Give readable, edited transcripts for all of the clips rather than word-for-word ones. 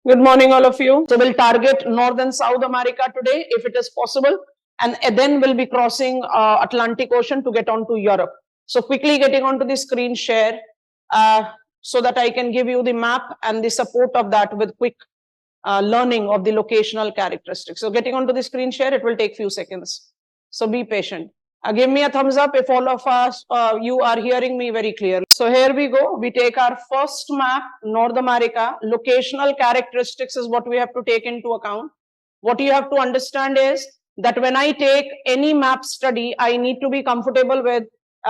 Good morning, all of you. So we'll target North and South America today, if it is possible, and then we'll be crossing Atlantic Ocean to get on to Europe. So quickly getting onto the screen share so that I can give you the map and the support of that with quick learning of the locational characteristics. So getting onto the screen share, it will take few seconds. So be patient. Give me a thumbs up if all of us, you are hearing me very clearly. So here we go. We take our first map, North America. Locational characteristics is what we have to take into account. What you have to understand is that when I take any map study, I need to be comfortable with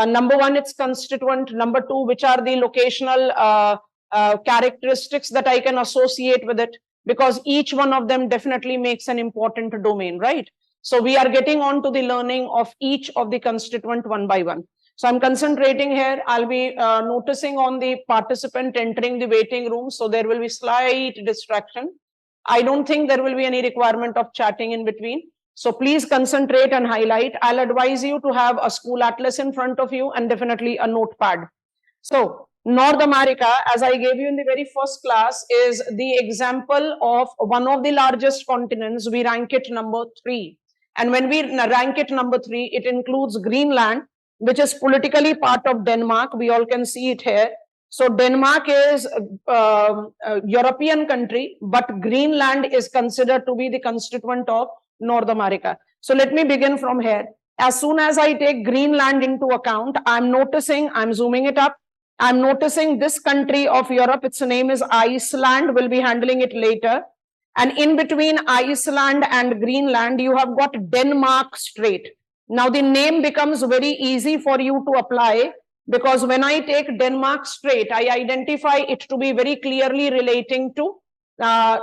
number one, its constituent. Number two, which are the locational characteristics that I can associate with it, because each one of them definitely makes an important domain, right? So we are getting on to the learning of each of the constituent one by one. So I'm concentrating here. I'll be noticing on the participant entering the waiting room. So there will be slight distraction. I don't think there will be any requirement of chatting in between. So please concentrate and highlight. I'll advise you to have a school atlas in front of you and definitely a notepad. So North America, as I gave you in the very first class, is the example of one of the largest continents. We rank it number 3. And when we rank it number 3, it includes Greenland, which is politically part of Denmark. We all can see it here. So Denmark is a European country, but Greenland is considered to be the constituent of North America. So let me begin from here. As soon as I take Greenland into account, I'm noticing, I'm zooming it up, I'm noticing this country of Europe, its name is Iceland. We'll be handling it later. And in between Iceland and Greenland, you have got Denmark Strait. Now the name becomes very easy for you to apply, because when I take Denmark Strait, I identify it to be very clearly relating to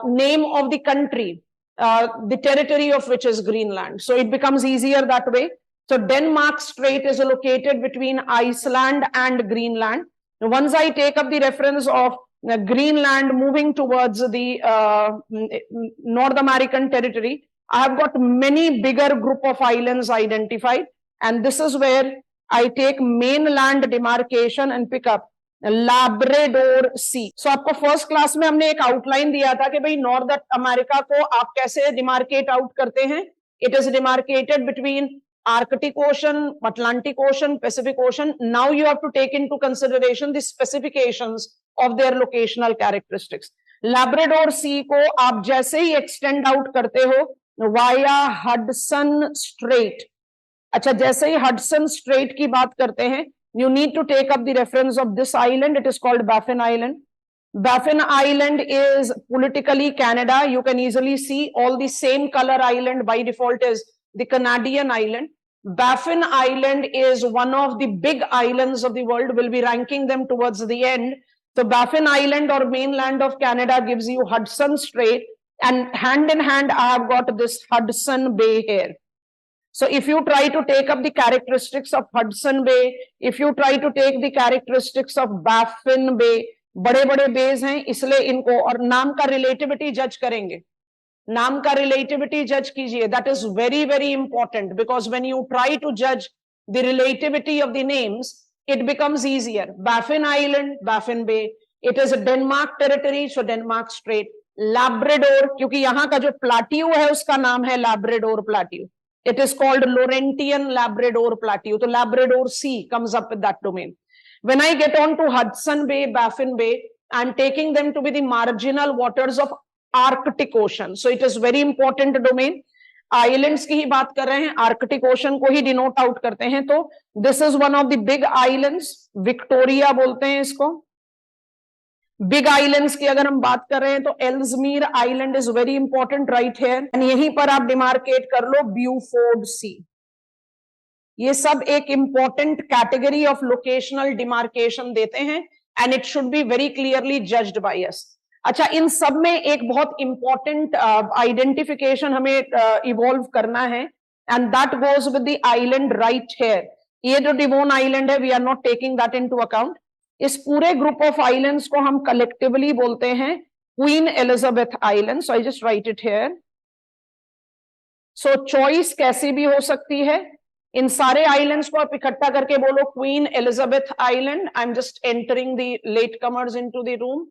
name of the country, the territory of which is Greenland. So it becomes easier that way. So Denmark Strait is located between Iceland and Greenland. Now, once I take up the reference of Greenland moving towards the North American territory, I have got many bigger group of islands identified, and this is where I take mainland demarcation and pick up Labrador Sea. So आपको first class में हमने एक outline दिया था कि भाई north America को आप कैसे डिमार्केट आउट करते हैं. It is demarcated between Arctic Ocean, Atlantic Ocean, Pacific Ocean. Now you have to take into consideration the specifications of their locational characteristics. Labrador Sea को आप जैसे ही extend out करते हो via Hudson Strait. अच्छा, जैसे ही Hudson Strait की बात करते हैं, you need to take up the reference of this island. It is called Baffin Island. Baffin Island is politically Canada. You can easily see all the same color island by default is the Canadian island. Baffin Island is one of the big islands of the world. We'll be ranking them towards the end. So Baffin Island or mainland of Canada gives you Hudson Strait, and hand in hand I have got this Hudson Bay here. So if you try to take up the characteristics of Hudson Bay, if you try to take the characteristics of Baffin Bay, बड़े बड़े base हैं, इसलिए इनको और नाम का relativity जज करेंगे. नाम का रिलेटिविटी जज कीजिए. That is very very important, because when you try to जज the relativity of the names, it becomes easier. Baffin Island, Baffin Bay. It is Denmark territory, so Denmark strait. Labrador, क्योंकि यहाँ का जो plateau है उसका नाम है Labrador plateau. It is called Laurentian Labrador Plateau. So Labrador Sea comes up with that domain. When I get on to Hudson Bay, Baffin Bay, I'm taking them to be the marginal waters of Arctic Ocean. So it is very important domain. Islands की ही बात कर रहे हैं, Arctic Ocean को ही denote out करते हैं. तो this is one of the big islands. Victoria बोलते हैं इसको. बिग आइलैंड्स की अगर हम बात कर रहे हैं तो Ellesmere Island is very important right here, and यहीं पर आप डिमार्केट कर लो ब्यूफोर्ड सी. ये सब एक important category of locational demarcation देते हैं, and it should be very clearly judged by us. अच्छा, इन सब में एक बहुत इंपॉर्टेंट आइडेंटिफिकेशन हमें इवॉल्व करना है, and that goes with the island right here. ये जो डिवोन आइलैंड है, we are not taking that into account. इस पूरे ग्रुप ऑफ आइलैंड्स को हम कलेक्टिवली बोलते हैं queen Elizabeth island. So I just write it here. So choice कैसी भी हो सकती है. इन सारे आइलैंड्स को आप इकट्ठा करके बोलो Queen Elizabeth Island. I am just entering the late comers into the room.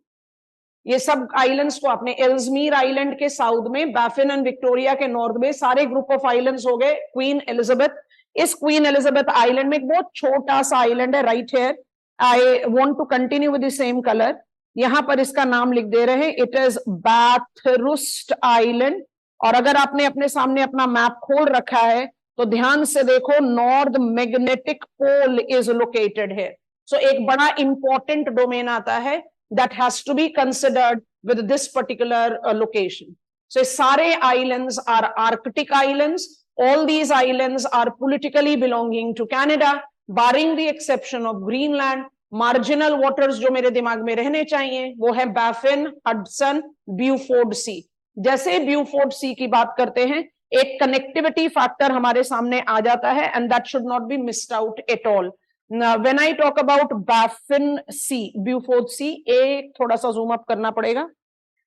ये सब आइलैंड्स को आपने एल्समीर आइलैंड के साउथ में, बैफिन एंड विक्टोरिया के नॉर्थ में सारे ग्रुप ऑफ आइलैंड्स हो गए क्वीन एलिजाबेथ। इस क्वीन एलिजाबेथ आइलैंड में एक बहुत छोटा सा आइलैंड है right here, I want to continue with the same colour, यहां पर इसका नाम लिख दे रहे हैं, इट इज बाथरुस्ट आइलैंड। और अगर आपने अपने सामने अपना मैप खोल रखा है तो ध्यान से देखो, north magnetic pole is located है। सो एक बड़ा इंपॉर्टेंट डोमेन आता है that has to be considered with this particular location. So sare islands are Arctic islands. All these islands are politically belonging to Canada, barring the exception of Greenland. Marginal waters जो मेरे दिमाग में रहने चाहिए वो है बैफिन, हडसन, ब्यूफोर्ड सी। जैसे Beaufort सी की बात करते हैं एक कनेक्टिविटी फैक्टर हमारे सामने आ जाता है, and that should not be missed out at all. Now, when I talk about Baffin Sea, Beaufort Sea, एक थोड़ा सा zoom up करना पड़ेगा,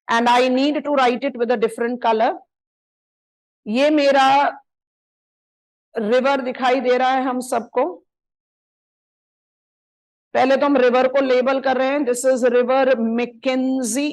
and I need to write it with a different color. ये मेरा रिवर दिखाई दे रहा है हम सबको। पहले तो हम रिवर को लेबल कर रहे हैं, दिस इज रिवर मैकेंजी।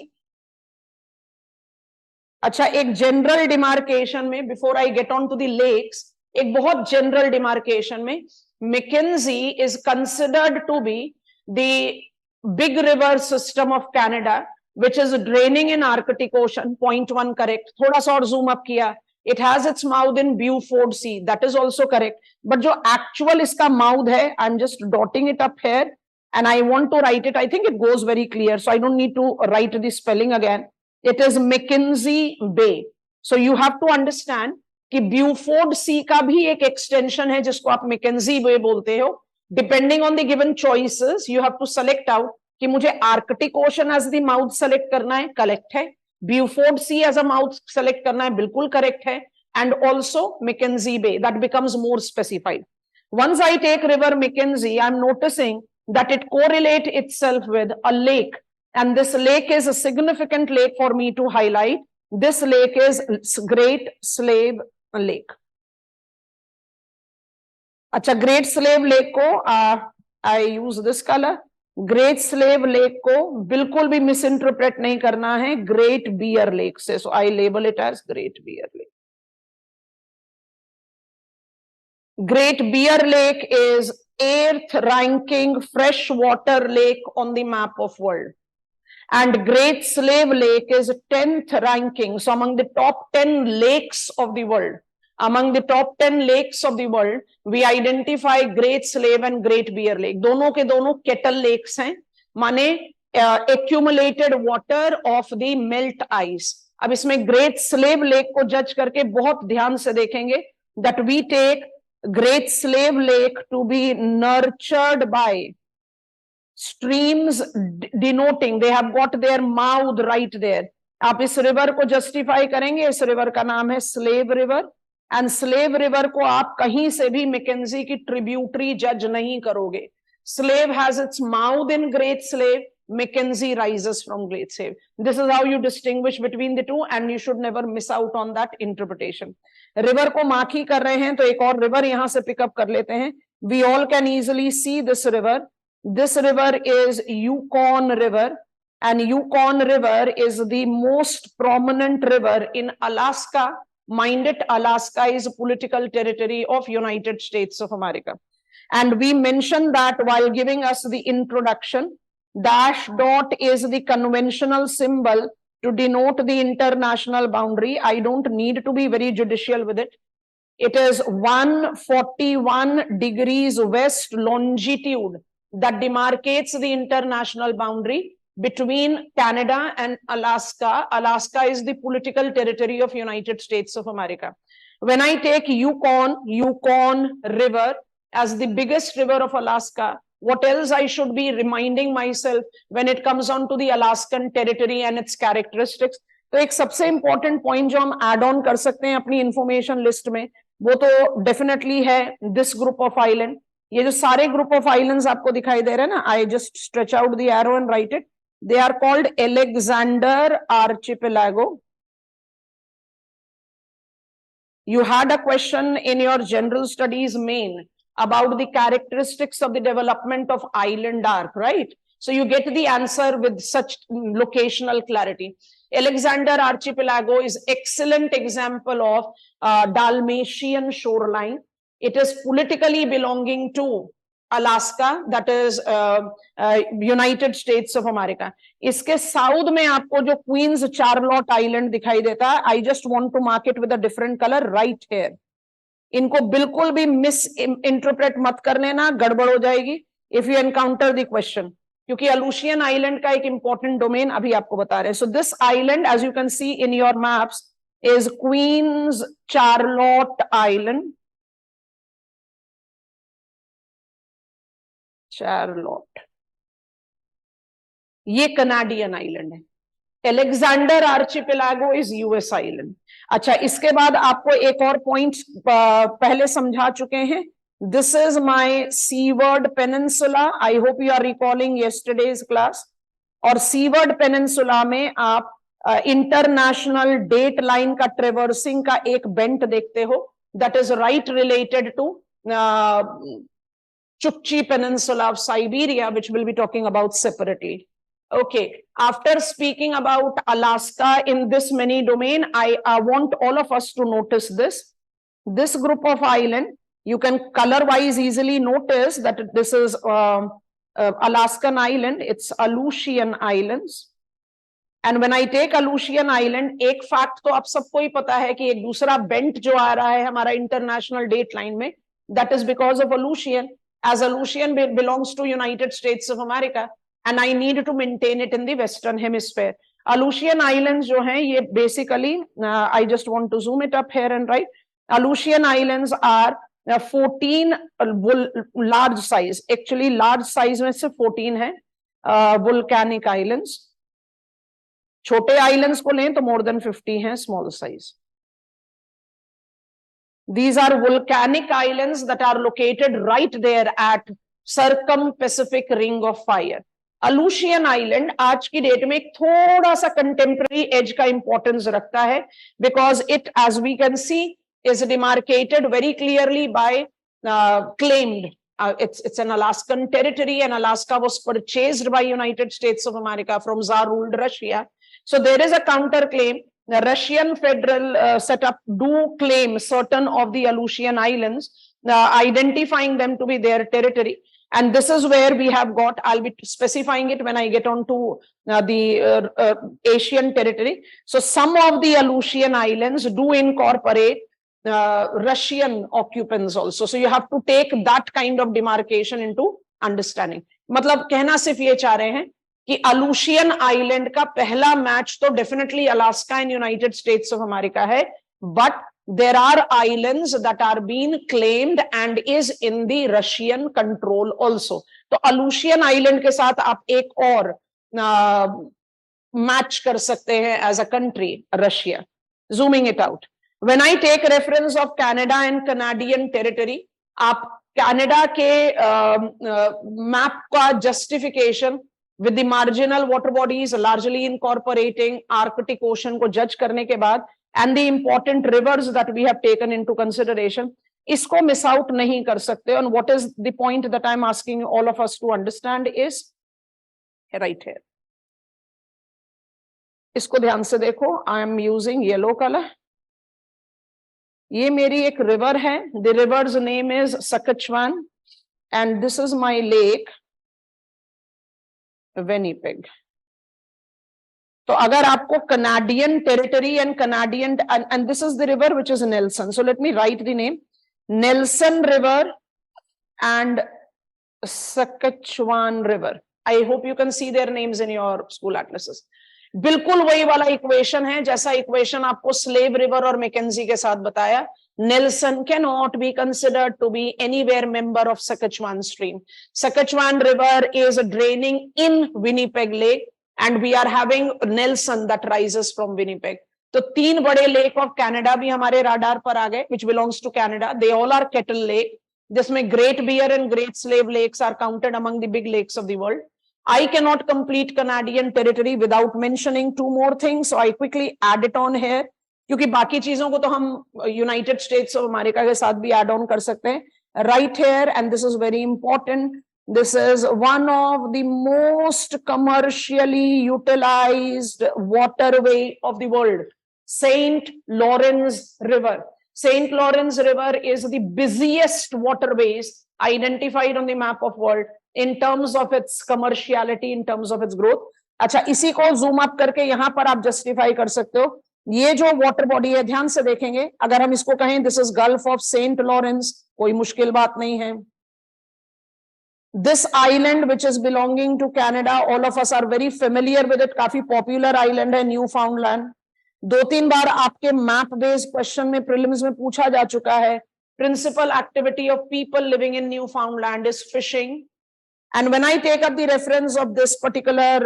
अच्छा, एक जनरल डिमार्केशन में, before I get on to the lakes, एक बहुत जनरल डिमार्केशन में Mackenzie is considered to be the big river system of Canada, which is draining in Arctic Ocean. Point 1 correct. थोड़ा सा और zoom up किया. It has its mouth in Beaufort Sea. That is also correct. But जो actual इसका mouth है, I'm just dotting it up here, and I want to write it. I think it goes very clear, so I don't need to write the spelling again. It is Mackenzie Bay. So you have to understand कि Beaufort सी का भी एक extension है जिसको आप McKenzie Bay बोलते हो। Depending on the given choices you have to select out कि मुझे Arctic Ocean as the mouth select करना है, करेक्ट है, Beaufort Sea as a mouth select करना है, बिल्कुल करेक्ट है, and also Mackenzie Bay, that becomes more specified. Once I take river Mackenzie, I am noticing that it correlate itself with a lake, and this lake is a significant lake for me to highlight. This lake is Great Slave Lake. अच्छा, Great Slave Lake को I use this colour. Great Slave Lake को बिल्कुल भी miss interpret नहीं करना है great Bear Lake से, so I label it as Great Bear Lake. Great Bear Lake is 8th ranking freshwater lake on the map of world, and Great Slave Lake is 10th ranking. So among the top 10 lakes of the world, we identify Great Slave and Great Bear Lake. दोनों के दोनों kettle lakes हैं, माने accumulated water of the melt ice. अब इसमें Great Slave Lake को जज करके बहुत ध्यान से देखेंगे that we take Great Slave Lake to be nurtured by streams denoting they have got their mouth right there. आप इस रिवर को जस्टिफाई करेंगे, इस रिवर का नाम है slave river, and slave river को आप कहीं से भी मैकेंजी की ट्रिब्यूटरी जज नहीं करोगे। Slave has its mouth in Great Slave, Mackenzie rises from Great Slave. This is how you distinguish between the two, and you should never miss out on that interpretation. River को mark कर रहे हैं तो एक और river यहां से pickup कर लेते हैं। We all can easily see this river. This river is Yukon River, and Yukon River is the most prominent river in Alaska. Mind it, Alaska is a political territory of United States of America. And we mentioned that while giving us the introduction, dash dot is the conventional symbol to denote the international boundary. I don't need to be very judicial with it. It is 141 degrees west longitude that demarcates the international boundary between Canada and Alaska. Alaska is the political territory of United States of America. When I take Yukon River as the biggest river of Alaska, what else I should be reminding myself when it comes on to the Alaskan territory and its characteristics? तो एक सबसे important point जो हम add on कर सकते हैं अपनी information list में, वो तो definitely है this group of island. ये जो सारे ग्रुप ऑफ आइलैंड्स आपको दिखाई दे रहे हैं ना, I just stretch out the arrow and write it, they are called Alexander Archipelago. You had a question in your general studies main about the characteristics of the development of island arc, right? So you get the answer with such locational clarity. Alexander Archipelago is excellent example of Dalmatian shoreline. It is politically belonging to Alaska, that is United States of America. इसके south में आपको जो queen's Charlotte island दिखाई देता है, I just want to mark it with a different color right here. इनको बिल्कुल भी मिस इंटरप्रेट मत कर लेना, गड़बड़ हो जाएगी if you encounter the question, क्योंकि अलूशियन आइलैंड का एक इंपॉर्टेंट डोमेन अभी आपको बता रहे हैं. So this island as you can see in your maps is Queens Charlotte Island. Charlotte ये कनाडियन आइलैंड है. Alexander Archipelago is US island. अच्छा, इसके बाद आपको एक और पॉइंट पहले समझा चुके हैं. This is my Seward peninsula. I hope you are recalling yesterday's class. और सीवर्ड पेनिनसुला में आप इंटरनेशनल डेट लाइन का ट्रेवर्सिंग का एक बेंट देखते हो, that is right related to Chukchi Peninsula of Siberia, which we'll be talking about separately. Okay, after speaking about Alaska in this mini domain, I want all of us to notice this group of island. You can color wise easily notice that this is Alaskan island. It's Aleutian Islands. And when I take Aleutian Island, एक fact तो आप सबको ही पता है कि एक दूसरा bent जो आ रहा है हमारा international date line में, that is because of Aleutian. As Aleutian belongs to United States of America, and I need to maintain it in the Western Hemisphere. Aleutian Islands जो हैं ये basically, I just want to zoom it up here and write. Aleutian Islands are 14 large size. Actually large size में से 14 है volcanic islands. छोटे islands को लें तो more than 50 हैं small size. These are volcanic islands that are located right there at circum-Pacific ring of fire. Aleutian Island आज की डेट में थोड़ा सा contemporary edge का importance रखता है, because it, as we can see, is demarcated very clearly by claimed. It's an Alaskan territory, and Alaska was purchased by United States of America from Tsar-ruled Russia. So there is a counterclaim. The Russian federal setup do claim certain of the Aleutian Islands, identifying them to be their territory. And this is where we have got, I'll be specifying it when I get on to the Asian territory. So some of the Aleutian Islands do incorporate Russian occupants also. So you have to take that kind of demarcation into understanding. मतलब कहना सिर्फ ये चाह रहे हैं कि Aleutian Island का पहला मैच तो definitely Alaska and United States of America है, but there are islands that are being claimed and is in the Russian control also. तो Aleutian Island के साथ आप एक और मैच कर सकते हैं as a country, Russia. Zooming it out. When I take reference of Canada and Canadian territory, आप कनाडा के मैप का justification with the marginal water bodies largely incorporating Arctic Ocean को जज करने के बाद and the important rivers that we have taken into consideration, इसको miss out नहीं कर सकते. And what is the point that I'm asking all of us to understand is right here. इसको ध्यान से देखो. I am using yellow color. ये मेरी एक river है. The river's name is Saskatchewan, and this is my lake, Winnipeg. तो अगर आपको Canadian territory and Canadian and this is the river which is Nelson. So let me write the name. Nelson River and Saskatchewan River. I hope you can see their names in your school atlases. बिल्कुल वही वाला equation है जैसा equation आपको slave river और McKenzie के साथ बताया. Nelson cannot be considered to be anywhere member of Saskatchewan stream. Saskatchewan River is draining in Winnipeg Lake, and we are having Nelson that rises from Winnipeg. तो तीन बड़े lake of Canada भी हमारे radar पर आ गए, which belongs to Canada. They all are kettle lake, जिसमें Great Bear and Great Slave Lakes are counted among the big lakes of the world. I cannot complete Canadian territory without mentioning two more things, so I quickly add it on here. क्योंकि बाकी चीजों को तो हम United States of America के साथ भी add on कर सकते हैं. Right here, and this is very important, This is one of the most commercially utilized waterway of the world, Saint Lawrence River. Saint Lawrence River is the busiest waterways identified on the map of world in terms of its commerciality, in terms of its growth. अच्छा, इसी को zoom up करके यहां पर आप justify कर सकते हो. ये जो वाटर बॉडी है, ध्यान से देखेंगे, अगर हम इसको कहें this is gulf of Saint Lawrence, कोई मुश्किल बात नहीं है. This island which is belonging to Canada, all of us are very familiar with it. काफी पॉपुलर आइलैंड है, न्यूफाउंडलैंड. 2-3 बार आपके मैप बेस्ड क्वेश्चन में प्रीलिम्स में पूछा जा चुका है. Principal activity of people living in Newfoundland is fishing. And when I take up the reference of this particular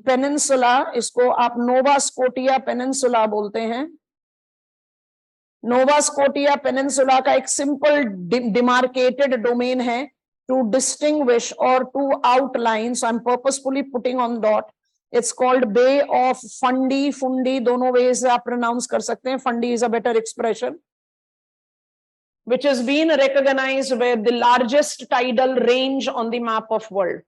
peninsula, इसको आप नोवा स्कोटिया पेनिनसुला बोलते हैं. नोवा स्कोटिया पेनिनसुला का एक सिंपल डिमार्केटेड डोमेन है to distinguish or to outline. So I'm purposefully putting on dot. It's called Bay of Fundy. Fundy, दोनों ways आप pronounce कर सकते हैं. Fundy is a better expression. Which has been recognized with the largest tidal range on the map of world.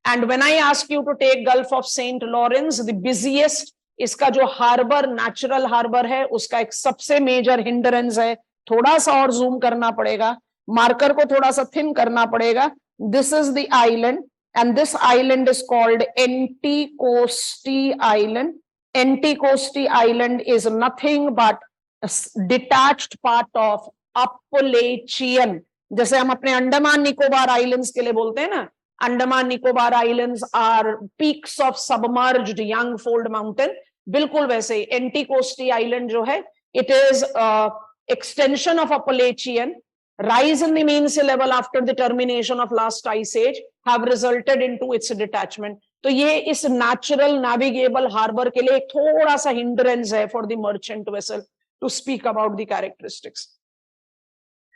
And when I ask you to take Gulf of St. Lawrence, the busiest, इसका जो harbor, natural harbor है, उसका एक सबसे major hindrance है. थोड़ा सा और zoom करना पड़ेगा. मार्कर को थोड़ा सा थिन करना पड़ेगा. This is the island and this island is called Anticosti Island. Anticosti Island is nothing but detached part of Appalachian. जैसे हम अपने अंडमान निकोबार आइलैंड्स के लिए बोलते हैं ना, Andaman Nicobar islands are peaks of submerged young fold mountain, बिल्कुल वैसे एंटीकोस्टी आइलैंड जो है, it is extension of Appalachian. Rise in the mean sea level after the termination of last ice age have resulted into its detachment. तो ये इस natural navigable harbor के लिए एक थोड़ा सा hindrance है for the merchant vessel to speak about the characteristics.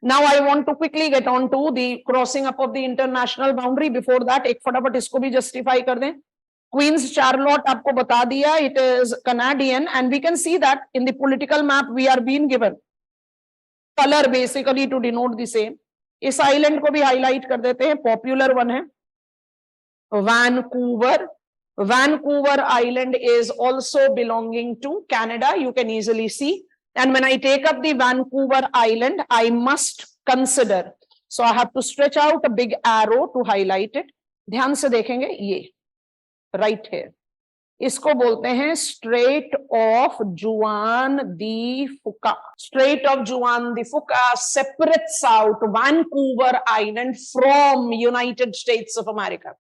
Now I want to quickly get on to the crossing up of the international boundary. Before that, एक फटाफट इसको भी justify कर दें. Queen's Charlotte आपको बता दिया, it is Canadian, and we can see that in the political map we are being given color basically to denote the same. इस आइलैंड को भी हाईलाइट कर देते हैं, पॉपुलर वन है Vancouver. Vancouver Island is also belonging to Canada, you can easily see. And when I take up the Vancouver Island, I must consider, so I have to stretch out a big arrow to highlight it. ध्यान से देखेंगे, ये right here, इसको बोलते हैं straight of जुआन दी फुका. Straight of जुआन दी फुका separates out Vancouver Island from United States of America.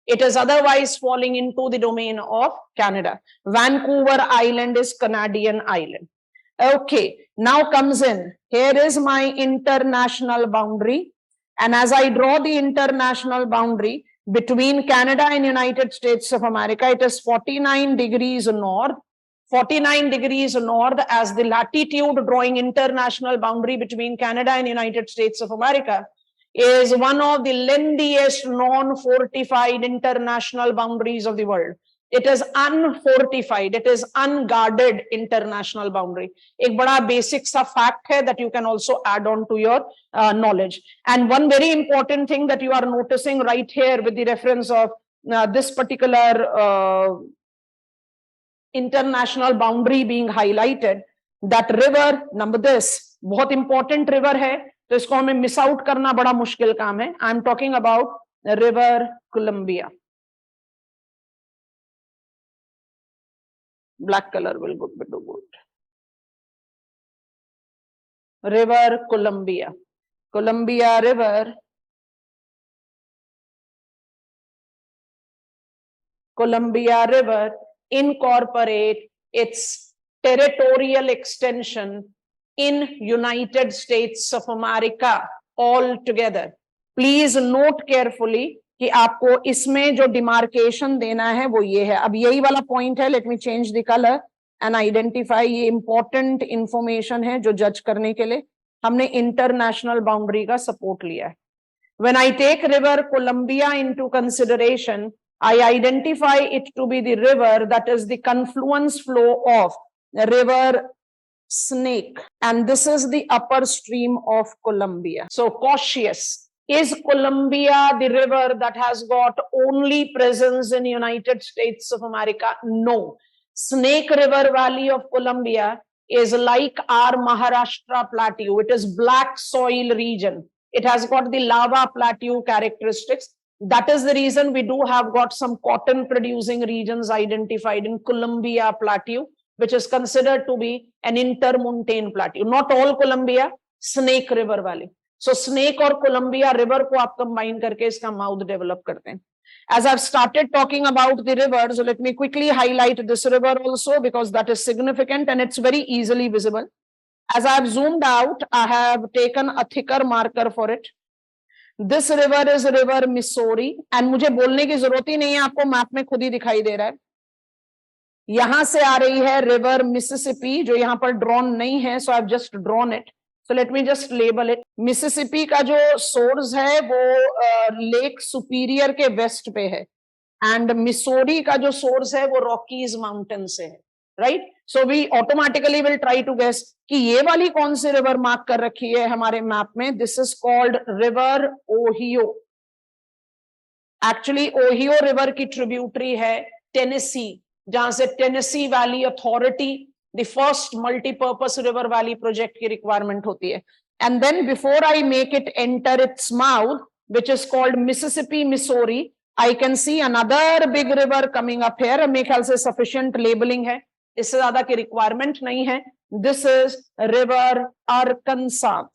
It is otherwise falling into the domain of Canada. Vancouver Island is Canadian island. Okay, now comes in, here is my international boundary, and as I draw the international boundary between Canada and United States of America, it is 49 degrees north. 49 degrees north as the latitude drawing international boundary between Canada and United States of America is one of the lengthiest non-fortified international boundaries of the world. It is unfortified, it is unguarded international boundary. एक बड़ा basic सा fact है that you can also add on to your knowledge. And one very important thing that you are noticing right here with the reference of this particular international boundary being highlighted, that river number this, बहुत important river है, तो इसको हमें miss out करना बड़ा मुश्किल काम है. I am talking about river Columbia. Black color will do good. River Columbia. Columbia River. Columbia River incorporate its territorial extension in United States of America altogether. Please note carefully कि आपको इसमें जो demarcation देना है वो ये है. अब यही वाला पॉइंट है, let me change the colour and identify. ये इंपॉर्टेंट इंफॉर्मेशन है जो जज करने के लिए हमने इंटरनेशनल बाउंड्री का सपोर्ट लिया है. When I take river Columbia into consideration, I identify it to be the river that is the confluence flow of river Snake, and this is the upper stream of Columbia. So cautious. Is Columbia the river that has got only presence in United States of America? No. Snake River Valley of Columbia is like our Maharashtra plateau. It is black soil region. It has got the lava plateau characteristics. That is the reason we do have got some cotton producing regions identified in Columbia Plateau, which is considered to be an intermontane plateau. Not all Columbia, Snake River Valley. So Snake और Columbia River को आप combine करके इसका mouth develop करते हैं. As I've started talking about the rivers, let me quickly highlight this river also because that is significant and it's very easily visible. As I've zoomed out, I have taken a thicker marker for it. This river is river Missouri and मुझे बोलने की जरूरत ही नहीं है, आपको map में खुद ही दिखाई दे रहा है. यहां से आ रही है रिवर मिसिसिपी जो यहां पर ड्रॉन नहीं है, so I've just drawn it. So let me just label it. Mississippi का जो सोर्स है वो लेक सुपीरियर के वेस्ट पे है एंड मिसोरी का जो सोर्स है वो रॉकीज माउंटेन से है, right? So we automatically will try to guess कि ये वाली कौन सी रिवर मार्क कर रखी है हमारे मैप में. This is called river Ohio. Actually Ohio river की ट्रिब्यूटरी है टेनेसी, जहां से Tennessee valley authority the first multi-purpose river valley project की requirement होती है. And then before I make it enter its mouth, which is called Mississippi, Missouri, I can see another big river coming up here. मेरे ख्याल से sufficient labeling है, इससे ज्यादा की requirement नहीं है. This is river Arkansas.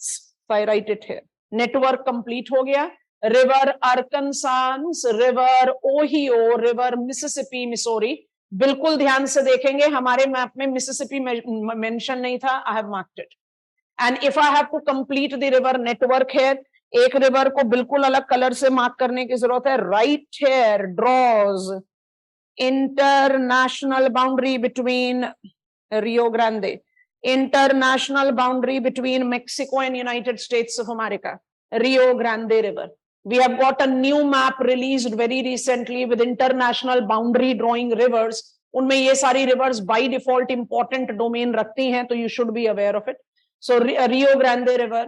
So I write it here. Network complete हो गया. River Arkansas, river Ohio, river Mississippi, Missouri. बिल्कुल ध्यान से देखेंगे हमारे मैप में मिसिसिपी मेंशन नहीं था. I have marked it. And if I have to complete the river network here, एक रिवर को बिल्कुल अलग कलर से मार्क करने की जरूरत है. Right here draws international boundary between Rio Grande, international boundary between Mexico and United States of America, Rio Grande river. We have got a new map released very recently with international boundary drawing rivers. उनमें ये सारी rivers by default important domain रखती हैं, तो you should be aware of it. So Rio Grande River,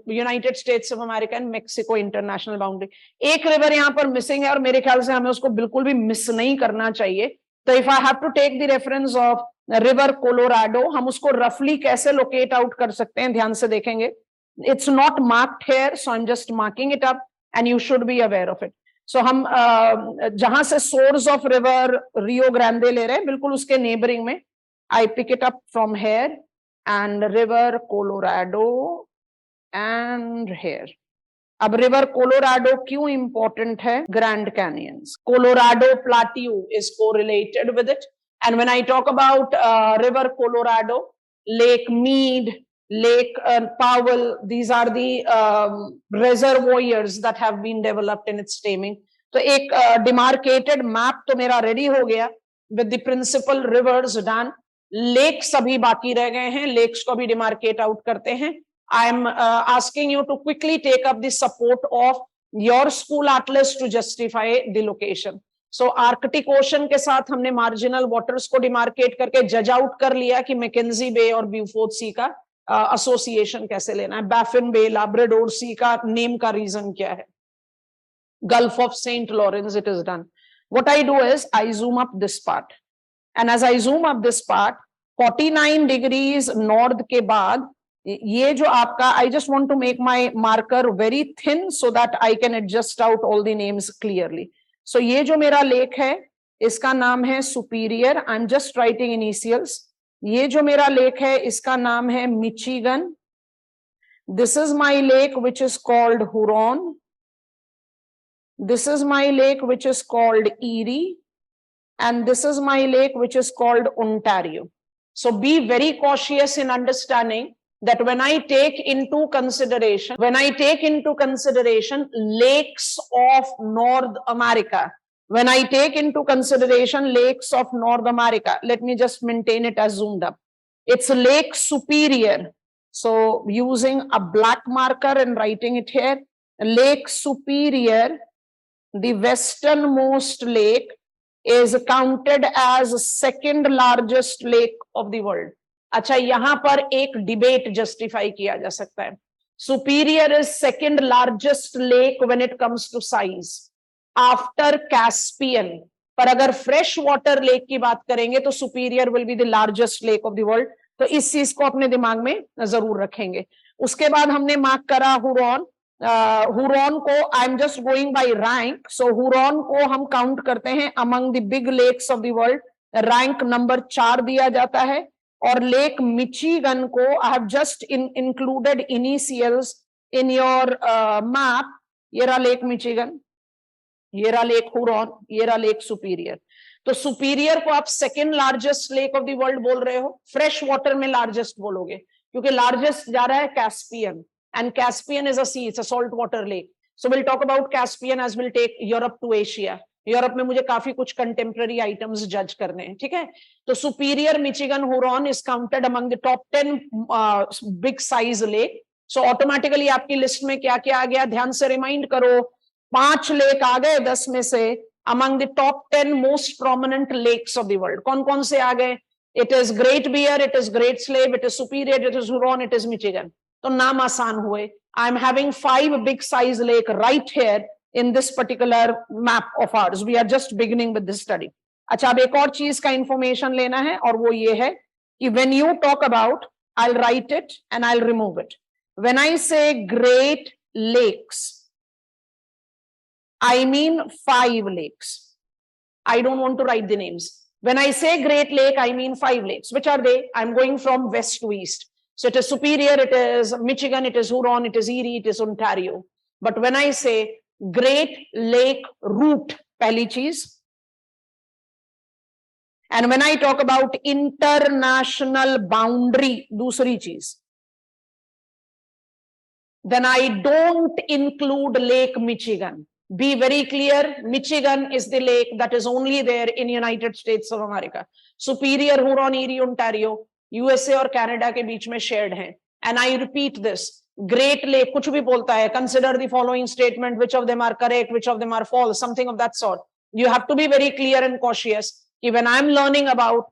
United States of America and Mexico international boundary. एक river यहाँ पर missing है और मेरे ख्याल से हमें उसको बिल्कुल भी miss नहीं करना चाहिए. तो if I have to take the reference of river Colorado, हम उसको roughly कैसे locate out कर सकते हैं, ध्यान से देखेंगे. It's not marked here, so I'm just marking it up and you should be aware of it. So हम जहां से source of river Rio Grande ले रहे हैं, बिल्कुल उसके neighboring में I pick it up from here and river Colorado and here. अब river Colorado क्यों important है? Grand Canyons. Colorado Plateau is correlated with it. And when I talk about river Colorado, Lake Mead, Lake Powell, these are the reservoirs that have been developed in its stemming. तो एक demarcated map तो मेरा ready हो गया with the principal rivers done. Lakes अभी बाकी रह गए हैं, lakes को भी demarcate out करते हैं. I am asking you to quickly take up the support of your school atlas to justify the location. So Arctic Ocean के साथ हमने marginal waters को demarcate करके judge out कर लिया कि Mackenzie Bay और Beaufort Sea का एसोसिएशन कैसे लेना है. बैफिन बे, लैब्राडोर सी का नेम का रीजन क्या है? Gulf of Saint Lawrence. It is done. What I do is I zoom up this part and as I zoom up this part 49 degrees north के बाद ये जो आपका, I just want to make my marker very thin so that I can adjust out all the names clearly. So ये जो मेरा lake है इसका नाम है Superior. I am just writing initials. ये जो मेरा लेक है इसका नाम है Michigan. This is my lake which is called Huron. This is my lake which is called eerie and this is my lake which is called Ontario. So be very cautious in understanding that when I take into consideration lakes of North America, when I take into consideration lakes of North America, let me just maintain it as zoomed up. It's Lake Superior. So using a black marker and writing it here, Lake Superior, the westernmost lake, is counted as second largest lake of the world. अच्छा, यहां पर एक debate justify किया जा सकता है. Superior is second largest lake when it comes to size after Caspian. पर अगर फ्रेश वाटर लेक की बात करेंगे तो superior will be the largest lake of the world. तो इस चीज को अपने दिमाग में जरूर रखेंगे. उसके बाद हमने मार्क करा हुरॉन. हुरॉन को I am just going by rank. So Huron को हम काउंट करते हैं among the big lakes of the world. Rank number 4 दिया जाता है. और लेक मिचिगन को I have just included initials in your map. ये रहा लेक मिचिगन, ये रहा लेक हुरॉन, ये रहा लेक सुपीरियर. तो सुपीरियर को आप second largest lake of the world बोल रहे हो. फ्रेश वाटर में लार्जेस्ट बोलोगे क्योंकि लार्जेस्ट जा रहा है Caspian, and Caspian is a sea, it's a salt water lake. So will talk about Caspian as will take Europe to Asia. Europe में मुझे काफी कुछ कंटेम्प्रेरी आइटम्स जज करने हैं, ठीक है. तो superior, Michigan, Huron is counted among the top 10 big size lake. So automatically आपकी लिस्ट में क्या क्या आ गया, ध्यान से रिमाइंड करो. 5 लेक आ गए 10 में से among the top 10 most prominent lakes of the world. कौन कौन से आ गए? It is Great Bear, it is Great Slave, it is Superior, it is Huron, it is Michigan. तो नाम आसान हुए. I am having 5 big size lake right here in this particular map of ours. We are just beginning with this study. अच्छा, अब एक और चीज का इंफॉर्मेशन लेना है और वो ये है कि when you talk about, I'll write it and I'll remove it. When I say great lakes, I mean 5 lakes. I don't want to write the names. When I say great lake, I mean 5 lakes. Which are they? I'm going from west to east. So it is Superior, it is Michigan, it is Huron, it is Erie, it is Ontario. But when I say Great Lake route, पहली चीज. And when I talk about international boundary, दूसरी चीज. Then I don't include Lake Michigan. Be very clear, Michigan is the lake that is only there in United States of America. Superior, Huron, Erie, Ontario, USA और Canada के बीच में shared हैं. And I repeat this. Great Lake कुछ भी बोलता है, consider the following statement, which of them are correct, which of them are false, something of that sort. You have to be very clear and cautious कि when I am learning about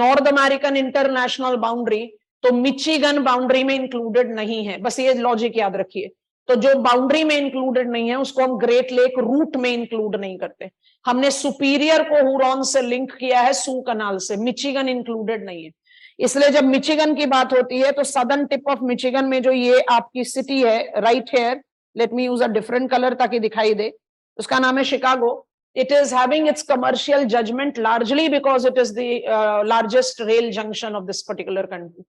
North American international boundary, तो Michigan boundary में included नहीं है. बस ये logic याद रखिए. तो जो बाउंड्री में इंक्लूडेड नहीं है उसको हम ग्रेट लेक रूट में इंक्लूड नहीं करते. हमने सुपीरियर को हुरॉन से लिंक किया है सू कनाल से. मिचिगन इंक्लूडेड नहीं है. इसलिए जब मिचिगन की बात होती है तो सदर्न टिप ऑफ मिचिगन में जो ये आपकी सिटी है right here, let me use a different colour ताकि दिखाई दे, उसका नाम है Chicago. It is having its commercial judgement largely because it is the largest rail junction of this particular country.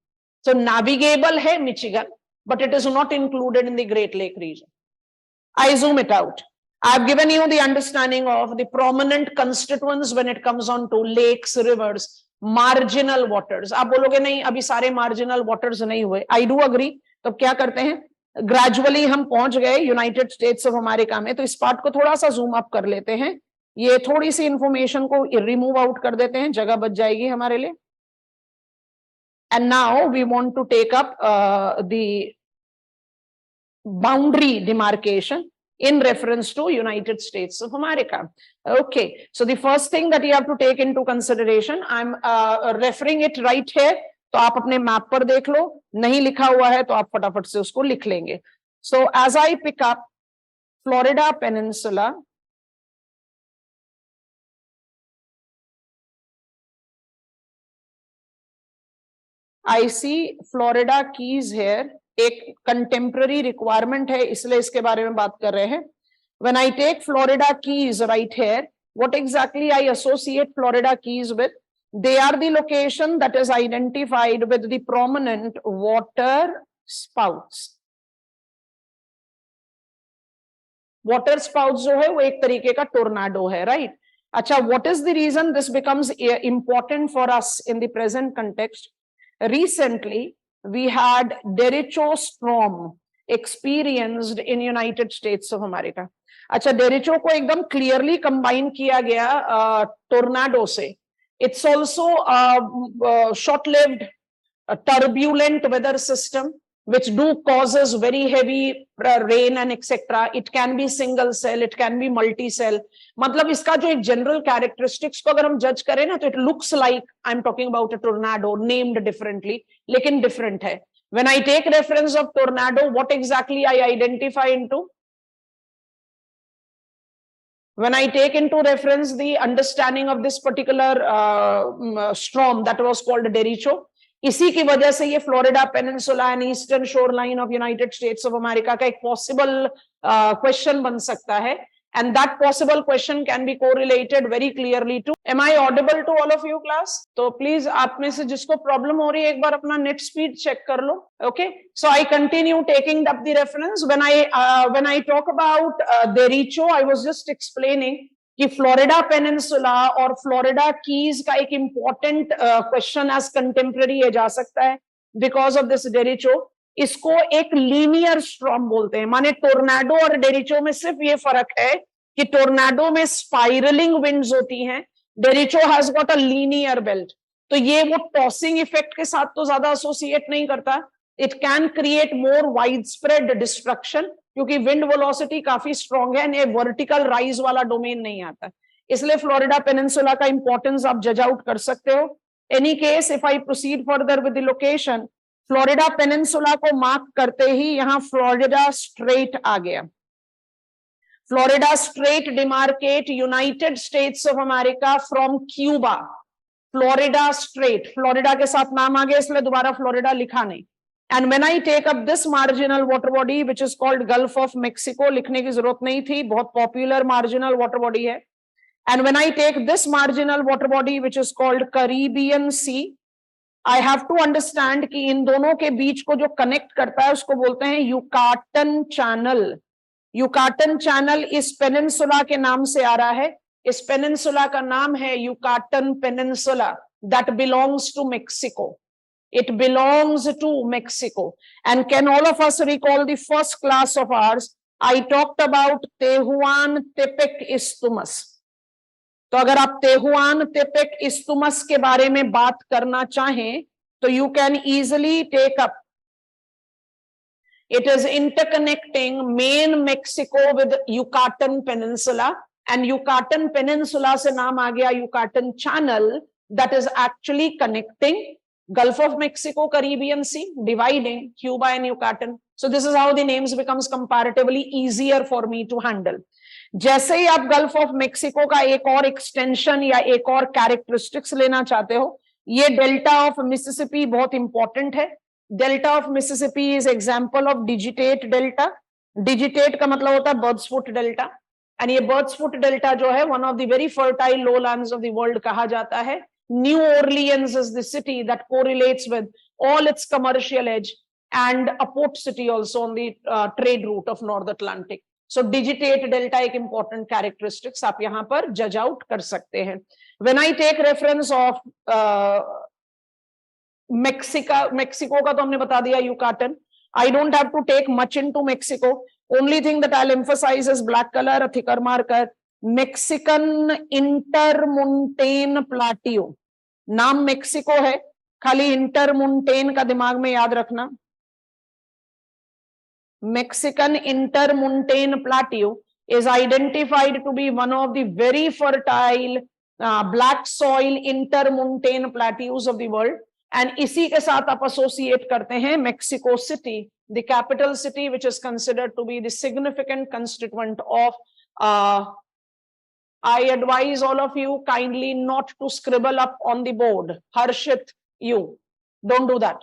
So navigable है Michigan, but it is not included in the Great Lake region. I zoom it out. I have given you the understanding of the prominent constituents when it comes on to lakes, rivers, marginal waters. आप बोलोगे नहीं अभी सारे marginal waters नहीं हुए. I do agree. तो क्या करते हैं, ग्रेजुअली हम पहुंच गए यूनाइटेड स्टेट्स ऑफ अमेरिका में. तो इस पार्ट को थोड़ा सा जूम अप कर लेते हैं. ये थोड़ी सी इंफॉर्मेशन को रिमूव आउट कर देते हैं, जगह बच जाएगी हमारे लिए. And now we want to take up the boundary demarcation in reference to United States of America. Okay, so the first thing that you have to take into consideration, I'm referring it right here. तो आप अपने map पर देख लो, नहीं लिखा हुआ है तो आप फटाफट से उसको लिख लेंगे. So as I pick up Florida Peninsula, I see Florida Keys here. एक contemporary requirement है इसलिए इसके बारे में बात कर रहे हैं. When I take Florida Keys right here, what exactly I associate Florida Keys with? They are the location that is identified with the prominent water spouts. Water spouts जो है वो एक तरीके का tornado है, right? अच्छा, what is the reason this becomes important for us in the present context? Recently, we had derecho storm experienced in United States of America. अच्छा, derecho को एकदम clearly combine किया गया tornado से. It's also a short-lived, turbulent weather system which do causes very heavy rain and etc. It can be single cell, it can be multi-cell. मतलब इसका जो एक general characteristics को अगर हम judge करें ना तो it looks like I'm talking about a tornado named differently, लेकिन different है. When I take reference of tornado, what exactly I identify into? When I take into reference the understanding of this particular storm that was called derecho, इसी की वजह से ये Florida peninsula and eastern shore line of United States of America का एक possible question बन सकता है. And that possible question can be correlated very clearly to. Am I audible to all of you, class? तो please आप में से जिसको प्रॉब्लम हो रही है एक बार अपना नेट स्पीड चेक कर लो. Okay, so I continue taking up the reference. When I talk about derecho, I was just explaining कि फ्लोरिडा पेनिनसुला और फ्लोरिडा कीज का एक इंपॉर्टेंट क्वेश्चन एज कंटेम्प्रेरी ये जा सकता है बिकॉज ऑफ दिस डेरिचो. इसको एक लीनियर स्टॉर्म बोलते हैं. माने टोर्नाडो और डेरिचो में सिर्फ ये फर्क है कि टोर्नाडो में स्पाइरलिंग विंड्स होती हैं, derecho has got a linear belt. तो ये वो टॉसिंग इफेक्ट के साथ तो ज्यादा एसोसिएट नहीं करता. It can create more wide spread destruction क्योंकि विंड वेलोसिटी काफी स्ट्रॉन्ग है, ये वर्टिकल राइज वाला डोमेन नहीं आता. इसलिए फ्लोरिडा पेनिनसुला का इंपॉर्टेंस आप जज आउट कर सकते हो. Any case if I proceed further with the location, Florida peninsula को मार्क करते ही यहां फ्लोरिडा स्ट्रेट आ गया. Florida straight demarcate United States of America from Cuba. Florida straight, Florida के साथ नाम आ गया इसलिए दोबारा फ्लोरिडा लिखा नहीं. And when I take up this marginal water body which is called Gulf of Mexico, लिखने की जरूरत नहीं थी, बहुत popular marginal water body है. And when I take this marginal water body which is called Caribbean Sea, I have to understand कि इन दोनों के बीच को जो कनेक्ट करता है उसको बोलते हैं यूकाटन चैनल. यूकाटन चैनल इस पेनिनसुला के नाम से आ रहा है. इस पेनिनसुला का नाम है Yucatan peninsula that belongs to Mexico. It belongs to Mexico. And can all of us recall the first class of ours? I talked about Tehuan Tepec Isthmus. तो अगर आप तेहुआन तेपेक इस्तुमस के बारे में बात करना चाहें तो you can easily take up. It is interconnecting main Mexico with Yucatan Peninsula, and Yucatan Peninsula से नाम आ गया Yucatan Channel that is actually connecting Gulf of Mexico, Caribbean Sea, dividing Cuba and Yucatan. So this is how the names becomes comparatively easier for me to handle. जैसे ही आप gulf of Mexico का एक और extension या एक और characteristics लेना चाहते हो, ये डेल्टा ऑफ मिसिसिपी बहुत इंपॉर्टेंट है. Delta of Mississippi is example of digitate delta. Digitate का मतलब होता है बर्ड्स फुट डेल्टा, एंड ये बर्ड्स फुट डेल्टा जो है one of the very fertile lowlands of the world कहा जाता है. New Orleans is the city that correlates with all its commercial edge and a port city also on the trade route of North Atlantic. So digitate delta एक important characteristics आप यहाँ पर judge out कर सकते हैं. When I take reference of Mexico का तो हमने बता दिया Yucatan. I don't have to take much into Mexico. Only thing that I'll emphasize is black color, a thicker marker. Mexican Intermontane Plateau. नाम Mexico है, खाली इंटरमुंटेन का दिमाग में याद रखना. Mexican Intermontane Plateau is identified to be one of the very fertile black soil intermontane plateaus of the world. And इसी के साथ आप associate करते हैं Mexico City, the capital city, which is considered to be the significant constituent of I advise all of you kindly not to scribble up on the board. Harshit, you don't do that.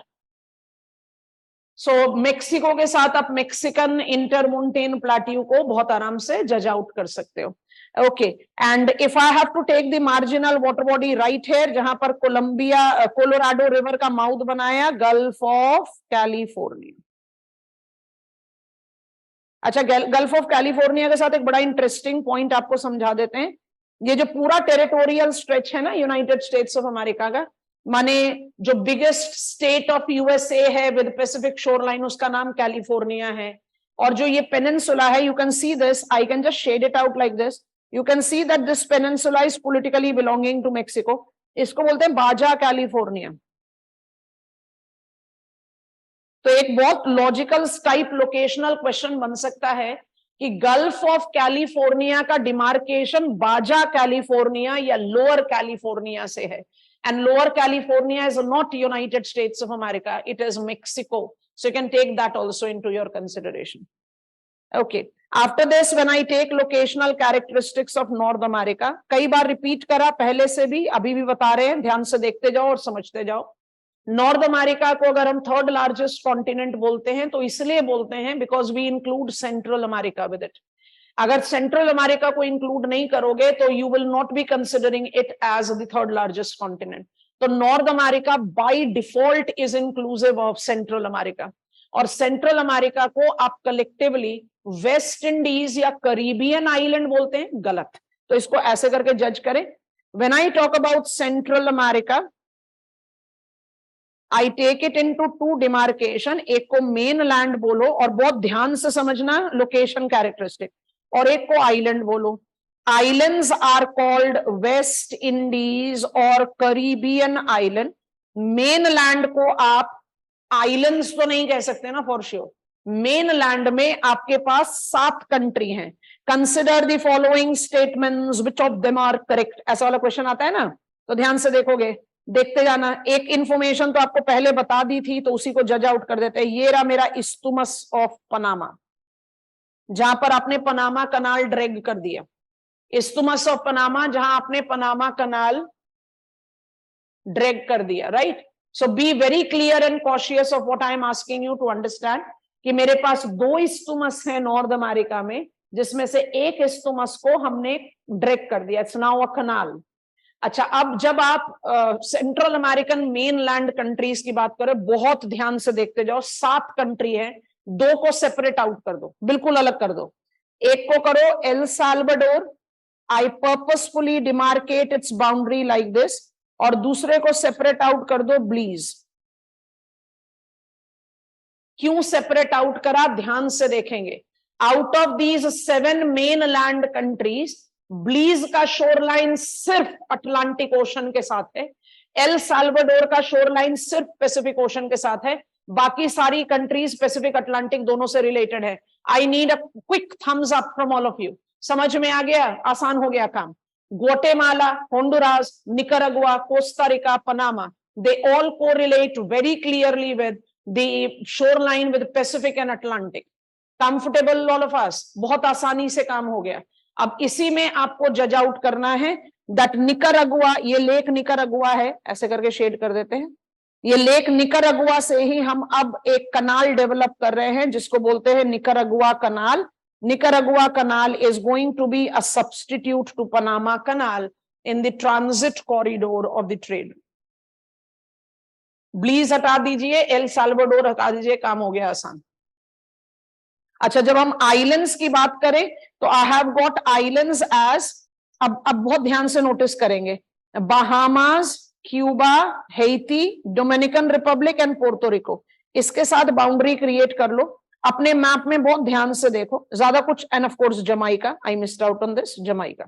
So Mexico के साथ आप Mexican इंटरमोंटेन plateau को बहुत आराम से जज out कर सकते हो. Okay, and if I have to take the marginal water body right here, जहां पर कोलोराडो रिवर का माउथ बनाया, गल्फ ऑफ कैलिफोर्निया. अच्छा, गल्फ ऑफ कैलिफोर्निया के साथ एक बड़ा इंटरेस्टिंग पॉइंट आपको समझा देते हैं. ये जो पूरा टेरिटोरियल स्ट्रेच है ना यूनाइटेड स्टेट्स ऑफ अमेरिका का, माने जो बिगेस्ट स्टेट ऑफ यूएसए है विद पैसिफिक शोर लाइन, उसका नाम कैलिफोर्निया है. और जो ये पेनिनसुला है, you can see this, I can just shade it out like this. You can see that this peninsula is politically belonging to Mexico. इसको बोलते हैं बाजा कैलिफोर्निया. तो एक बहुत लॉजिकल टाइप लोकेशनल क्वेश्चन बन सकता है कि गल्फ ऑफ कैलिफोर्निया का डिमार्केशन बाजा कैलिफोर्निया या लोअर कैलिफोर्निया से है. And lower California is not United States of America, it is Mexico. So you can take that also into your consideration. Okay. After this, when I take locational characteristics of North America, कई बार repeat करा पहले से भी, अभी भी बता रहे हैं, ध्यान से देखते जाओ और समझते जाओ। नॉर्थ अमेरिका को अगर हम थर्ड लार्जेस्ट कॉन्टिनेंट बोलते हैं तो इसलिए बोलते हैं because we include Central America with it. अगर सेंट्रल अमेरिका को इंक्लूड नहीं करोगे तो you will not be considering it as the third largest continent. तो North America by default is inclusive of Central America, और सेंट्रल अमेरिका को आप collectively West Indies या करीबियन आइलैंड बोलते हैं, गलत। तो इसको ऐसे करके जज करें। When I talk about Central America, I take it into two demarcation, एक को मेन लैंड बोलो और बहुत ध्यान से समझना लोकेशन कैरेक्टरिस्टिक, और एक को आइलैंड बोलो। Islands are called West Indies और करीबियन आइलैंड। मेन लैंड को आप आइलैंड्स तो नहीं कह सकते ना फॉर श्योर। मेन लैंड में आपके पास 7 कंट्री हैं। Consider the following statements which of them are correct, ऐसा वाला क्वेश्चन आता है ना, तो ध्यान से देखोगे, देखते जाना। एक इंफॉर्मेशन तो आपको पहले बता दी थी, तो उसी को जज आउट कर देते हैं। ये रहा मेरा इस्तुमस ऑफ पनामा, जहां पर आपने पनामा कनाल ड्रैग कर दिया। इस्तुमस ऑफ पनामा, जहां आपने पनामा कनाल ड्रैग कर दिया, right. So be very clear and cautious of what I am asking you to understand कि मेरे पास 2 इस्तुमस है नॉर्थ अमेरिका में, जिसमें से एक इस्तुमस को हमने ड्रैग कर दिया, इट्स नाउ अ कनाल। अच्छा, अब जब आप central American main land countries की बात करें, बहुत ध्यान से देखते जाओ, 7 कंट्री है, 2 को सेपरेट आउट कर दो, बिल्कुल अलग कर दो। एक को करो El Salvador, I purposefully demarcate it's boundary like this, और दूसरे को सेपरेट आउट कर दो ब्लीज। क्यों सेपरेट आउट करा, ध्यान से देखेंगे। Out of these 7 mainland countries, Belize का शोरलाइन सिर्फ अटलांटिक ओशन के साथ है, एल साल्वाडोर का शोरलाइन सिर्फ पैसिफिक ओशन के साथ है, बाकी सारी कंट्रीज पैसिफिक अटलांटिक दोनों से रिलेटेड है। I need a quick thumbs up from all of you. समझ में आ गया, आसान हो गया काम। Guatemala, Honduras, Nicaragua, Costa Rica, Panama, they all correlate very clearly with the shoreline with Pacific and Atlantic. Comfortable all of us? बहुत आसानी से काम हो गया। अब इसी में आपको जज आउट करना है दैट निकरागुआ, ये लेक निकरागुआ है, ऐसे करके शेड कर देते हैं। ये लेक निकरागुआ से ही हम अब एक कनाल डेवलप कर रहे हैं जिसको बोलते हैं Nicaragua kanal. Nicaragua Canal is going to be a substitute to Panama Canal in the transit corridor of the trade. ब्लीज हटा दीजिए, एल साल्वाडोर हटा दीजिए, काम हो गया आसान। अच्छा, जब हम आइलैंड्स की बात करें तो I have got islands as, अब बहुत ध्यान से नोटिस करेंगे, Bahamas, Cuba, Haiti, Dominican Republic and Puerto Rico. इसके साथ बाउंड्री क्रिएट कर लो। अपने मैप में बहुत ध्यान से देखो, ज्यादा कुछ, end of course Jamaica, I missed out on this, Jamaica.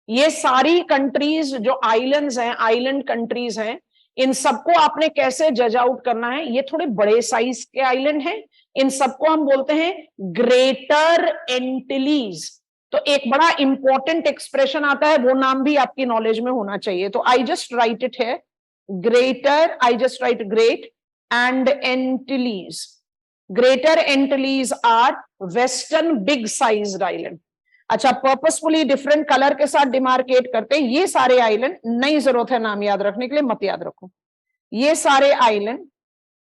ये सारी कंट्रीज जो आइलैंड्स हैं, आइलैंड कंट्रीज हैं, इन सबको आपने कैसे जज आउट करना है। ये थोड़े बड़े साइज के आइलैंड हैं, इन सबको हम बोलते हैं ग्रेटर एंटिलीज। तो एक बड़ा इंपॉर्टेंट एक्सप्रेशन आता है, वो नाम भी आपकी नॉलेज में होना चाहिए। तो आई जस्ट राइट इट है, Greater, I just write great and Antilles. Greater Antilles are western big sized island. अच्छा, पर्पसफुली डिफरेंट कलर के साथ डिमार्केट करते हैं। ये सारे आइलैंड, नहीं जरूरत है नाम याद रखने के लिए, मत याद रखो। ये सारे आइलैंड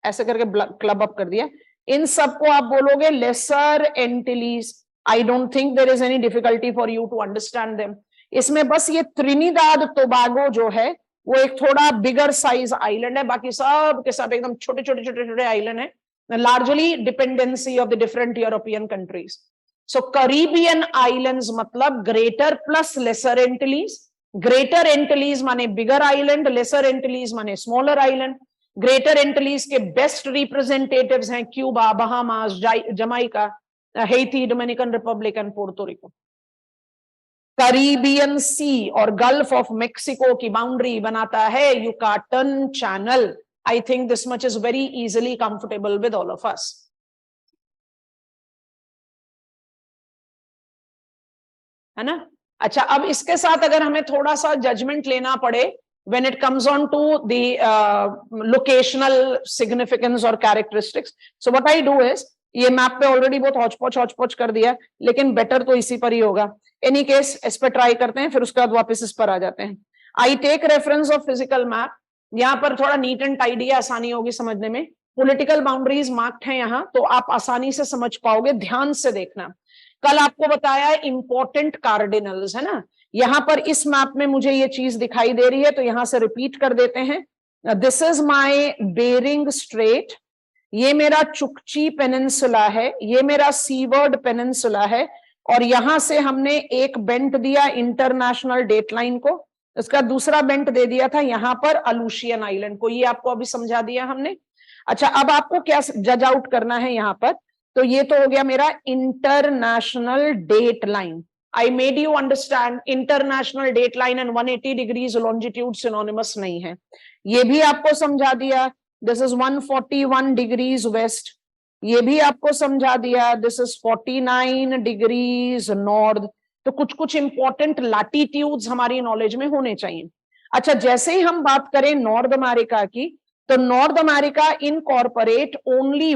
ऐसे करके क्लब अप कर दिया। इन सबको आप बोलोगे Lesser Antilles. I don't think there is any difficulty for you to understand them. इसमें बस ये त्रिनिदाद टोबागो जो है वो एक थोड़ा बिगर साइज आइलैंड है, बाकी सब के सब एकदम छोटे छोटे छोटे छोटे आइलैंड है, largely dependency of the different European countries. So Caribbean islands मतलब greater plus lesser Antilles. Greater Antilles माने bigger island, lesser Antilles माने smaller island. Greater Antilles के best representatives हैं Cuba, Bahamas, Jamaica, Haiti, Dominican Republic and Puerto Rico. Caribbean Sea और Gulf of Mexico की boundary बनाता है Yucatan Channel. I think this much is very easily comfortable with all of us. है ना? अच्छा, अब इसके साथ अगर हमें थोड़ा सा जजमेंट लेना पड़े, when it comes on to the locational significance or characteristics. So what I do is, ये मैप पे ऑलरेडी बहुत हौच-पौच कर दिया, लेकिन बेटर तो इसी पर ही होगा. एनी केस इस पर ट्राई करते हैं, फिर उसके बाद वापस इस पर आ जाते हैं. I take reference of physical map. यहाँ पर थोड़ा नीट एंड टाइडी है, आसानी होगी समझने में. पॉलिटिकल बाउंड्रीज मार्क्ड हैं यहाँ, तो आप आसानी से समझ पाओगे. ध्यान से देखना. कल आपको बताया इंपॉर्टेंट कार्डिनल्स है ना. यहां पर इस मैप में मुझे ये चीज दिखाई दे रही है, तो यहां से रिपीट कर देते हैं. This is my Bering Strait. ये मेरा चुकची पेनिनसुला है, ये मेरा सीवर्ड पेनिनसुला है, और यहां से हमने एक बेंट दिया इंटरनेशनल डेटलाइन को. इसका दूसरा बेंट दे दिया था यहां पर अलूशियन आइलैंड को. ये आपको अभी समझा दिया हमने. अच्छा, अब आपको क्या जज आउट करना है यहां पर. तो ये तो हो गया मेरा international date line. I made you understand international date line and 180 degrees longitude synonymous नहीं है. ये भी आपको समझा दिया. This is 141 degrees west. ये भी आपको समझा दिया. This is 49 degrees north. तो कुछ कुछ इंपॉर्टेंट लैटिट्यूड्स हमारी नॉलेज में होने चाहिए. अच्छा, जैसे ही हम बात करें नॉर्थ अमेरिका की, तो North America incorporate only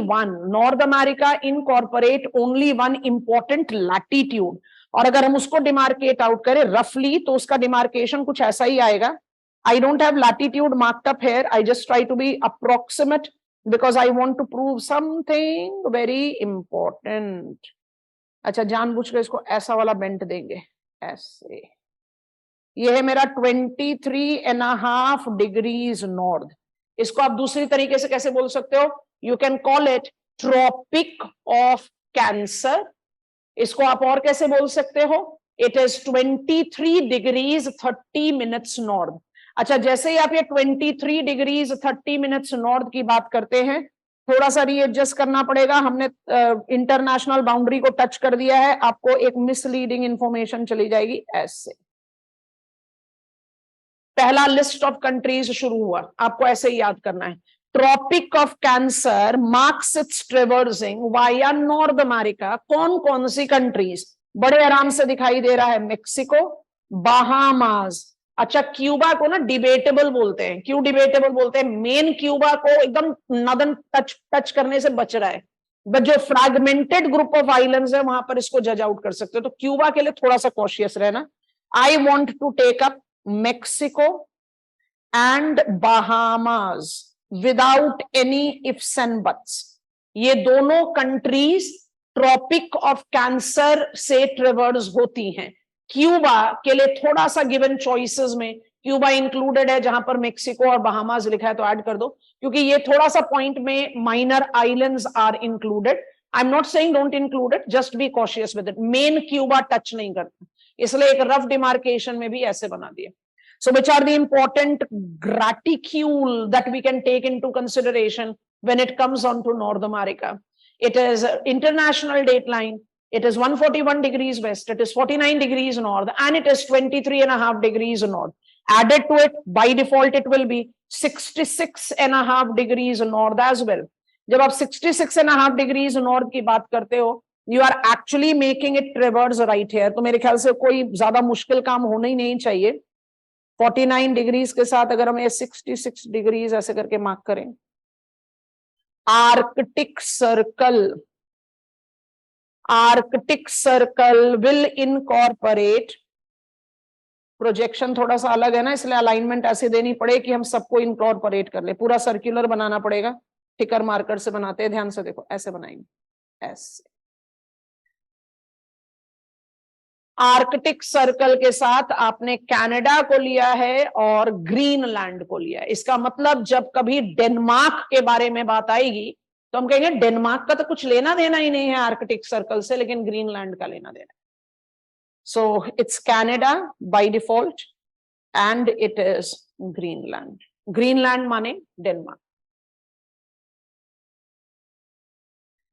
one important latitude. और अगर हम उसको डिमार्केट आउट करें रफली, तो उसका डिमार्केशन कुछ ऐसा ही आएगा. I don't have latitude marked up here. I just try to be approximate because I want to prove something very important. अच्छा, जानबूझ के इसको ऐसा वाला बेंट देंगे, ऐसे. ये है मेरा 23.5 डिग्रीज नॉर्थ. इसको आप दूसरी तरीके से कैसे बोल सकते हो? You can call it Tropic of Cancer. इसको आप और कैसे बोल सकते हो? It is 23 degrees 30 minutes north. अच्छा, जैसे ही आप ये 23 डिग्रीज 30 मिनट्स नॉर्थ की बात करते हैं, थोड़ा सा रीएडजस्ट करना पड़ेगा. हमने इंटरनेशनल बाउंड्री को टच कर दिया है. आपको एक मिसलीडिंग इंफॉर्मेशन चली जाएगी ऐसे. पहला लिस्ट ऑफ कंट्रीज शुरू हुआ, आपको ऐसे ही याद करना है. Tropic of Cancer marks its traversing via North America. कौन कौन सी कंट्रीज? बड़े आराम से दिखाई दे रहा है. Mexico, Bahamas. अच्छा, क्यूबा को ना डिबेटेबल बोलते हैं. क्यों डिबेटेबल बोलते हैं? मेन क्यूबा को एकदम नदन टच करने से बच रहा है, बट जो फ्रैगमेंटेड ग्रुप ऑफ आइलैंड्स है वहां पर इसको जज आउट कर सकते हो. तो क्यूबा के लिए थोड़ा सा कॉशियस रहना. I want to take up Mexico and Bahamas without any ifs and buts. ये दोनों कंट्रीज ट्रॉपिक ऑफ कैंसर से ट्रेवर्स होती हैं. क्यूबा के लिए थोड़ा सा गिवन चॉइसेस में क्यूबा इंक्लूडेड है, जहां पर मेक्सिको और बहामास लिखा है तो ऐड कर दो, क्योंकि ये थोड़ा सा पॉइंट में minor islands are included. I am not saying don't include it, just be cautious with it. Main Cuba touch नहीं करता, इसलिए एक रफ डिमार्केशन में भी ऐसे बना दिया. So which are the important graticule that we can take into consideration when it comes on to North America? It is international dateline. It is 141 degrees west. It is 49 degrees north, and it is 23.5 degrees north. Added to it, by default, it will be 66.5 degrees north as well. जब आप 66.5 degrees north की बात करते हो, you are actually making it traverse right here. तो मेरे ख्याल से कोई ज्यादा मुश्किल काम होना ही नहीं चाहिए. 49 डिग्रीज के साथ अगर हम 66 डिग्रीज ऐसे करके मार्क करें. Arctic circle will incorporate. Projection थोड़ा सा अलग है ना, इसलिए अलाइनमेंट ऐसे देनी पड़े कि हम सबको इनकॉर्पोरेट कर ले. पूरा सर्कुलर बनाना पड़ेगा. टिकर मार्कर से बनाते हैं, ध्यान से देखो, ऐसे बनाएंगे, ऐसे. आर्कटिक सर्कल के साथ आपने कनाडा को लिया है और ग्रीनलैंड को लिया है. इसका मतलब जब कभी डेनमार्क के बारे में बात आएगी तो हम कहेंगे डेनमार्क का तो कुछ लेना देना ही नहीं है आर्कटिक सर्कल से, लेकिन ग्रीनलैंड का लेना देना. So it's Canada by default and it is Greenland. Greenland माने Denmark.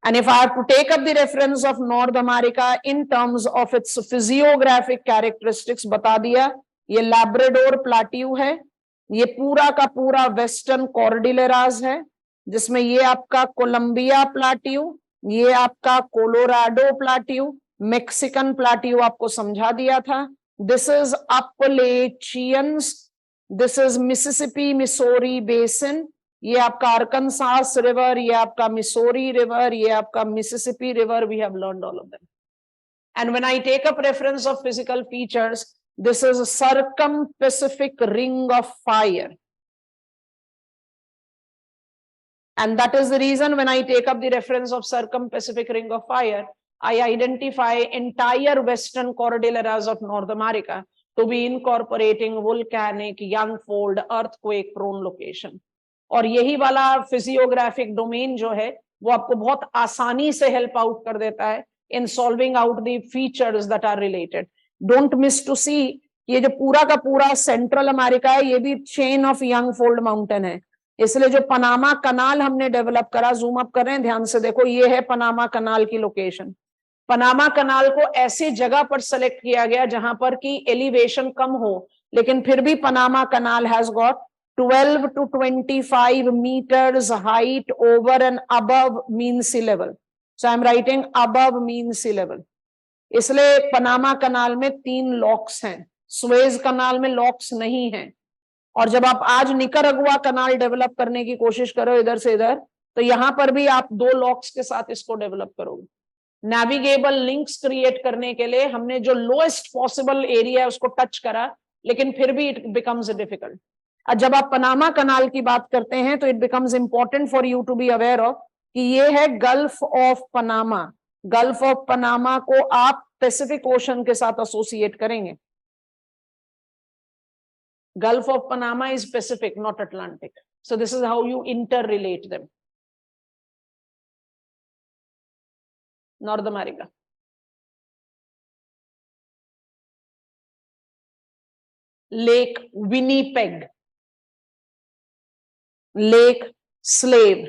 And if I have to take up the reference of North America in terms of its physiographic characteristics, बता दिया, ये Labrador plateau है, ये पूरा का पूरा western कॉर्डिलेरास है, जिसमें ये आपका कोलंबिया प्लाट्यू, ये आपका कोलोराडो प्लाट्यू, मेक्सिकन प्लाट्यू आपको समझा दिया था. This is Appalachians this is Mississippi Missouri basin, ये आपका अरकनसास रिवर, ये आपका मिसोरी रिवर, ये आपका Mississippi river. We have learned all of them. And when I take up reference of physical features, this is a circum-Pacific ring of fire. And that is the reason when I take up the reference of circum-Pacific ring of fire, I identify entire western cordilleras of North America to be incorporating volcanic, young-fold, earthquake-prone location. और यही वाला physiographic domain जो है वो आपको बहुत आसानी से help out कर देता है in solving out the features that are related. Don't miss to see ये जो पूरा का पूरा सेंट्रल अमेरिका है ये भी chain of young fold mountain है. इसलिए जो पनामा कनाल हमने डेवलप करा, जूम अप कर रहे हैं, ध्यान से देखो, ये है पनामा कनाल की लोकेशन. पनामा कनाल को ऐसी जगह पर सेलेक्ट किया गया जहां पर की एलिवेशन कम हो, लेकिन फिर भी Panama canal has got 12 to 25 meters height over and above mean sea level. So I am writing above mean sea level. इसलिए पनामा कनाल में 3 लॉक्स हैं, सुएज कनाल में लॉक्स नहीं हैं. और जब आप आज निकरागुआ कनाल डेवलप करने की कोशिश करो इधर से इधर, तो यहां पर भी आप 2 लॉक्स के साथ इसको डेवलप करोगे. नेविगेबल लिंक्स क्रिएट करने के लिए हमने जो लोएस्ट पॉसिबल एरिया है उसको टच करा, लेकिन फिर भी इट बिकम्स डिफिकल्ट. जब आप पनामा कनाल की बात करते हैं तो it becomes important for you to be aware of कि ये है gulf of Panama. Gulf of Panama को आप पैसिफिक ओशन के साथ एसोसिएट करेंगे. Gulf of Panama is Pacific, not Atlantic. So this is how you interrelate them. North America. Lake Winnipeg. Lake Slave.